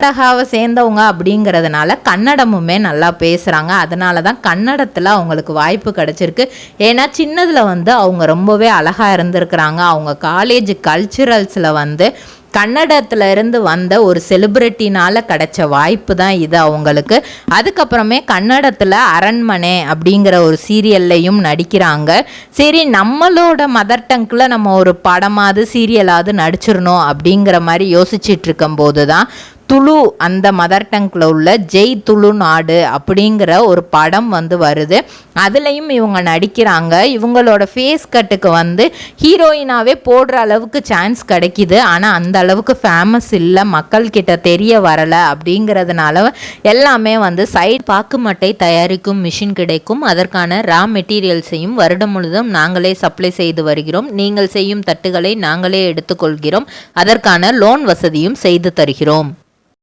கர்நாடகாவை சேர்ந்தவங்க அப்படிங்கிறதுனால கன்னடமுமே நல்லா பேசுகிறாங்க. அதனால தான் கன்னடத்தில் அவங்களுக்கு வாய்ப்பு கிடச்சிருக்கு. ஏன்னா சின்னதில் வந்து அவங்க ரொம்பவே அழகாக இருந்திருக்கிறாங்க. அவங்க காலேஜ் கல்ச்சுரல்ஸில் வந்து கன்னடத்தில் இருந்து வந்த ஒரு செலிப்ரிட்டினால் கிடைச்ச வாய்ப்பு தான் இது அவங்களுக்கு. அதுக்கப்புறமே கன்னடத்தில் அரண்மனை அப்படிங்கிற ஒரு சீரியல்லையும் நடிக்கிறாங்க. சரி, நம்மளோட மதர் டங்கில் நம்ம ஒரு படமாவது சீரியலாவது நடிச்சிடணும் அப்படிங்கிற மாதிரி யோசிச்சுட்டு இருக்கும்போது தான் துளு, அந்த மதர் டங்கில் உள்ள ஜெய் துளு நாடு அப்படிங்கிற ஒரு படம் வந்து வருது. அதுலேயும் இவங்க நடிக்கிறாங்க. இவங்களோட ஃபேஸ் கட்டுக்கு வந்து ஹீரோயினாவே போடுற அளவுக்கு சான்ஸ் கிடைக்கிது. ஆனால் அந்த அளவுக்கு ஃபேமஸ் இல்லை, மக்கள்கிட்ட தெரிய வரலை. அப்படிங்கிறதுனால எல்லாமே வந்து சைடு பாக்குமட்டை தயாரிக்கும் மிஷின் கிடைக்கும். அதற்கான ரா மெட்டீரியல்ஸையும் வருடம் முழுதும் நாங்களே சப்ளை செய்து வருகிறோம். நீங்கள் செய்யும் தட்டுகளை நாங்களே எடுத்துக்கொள்கிறோம். அதற்கான லோன் வசதியும் செய்து தருகிறோம்.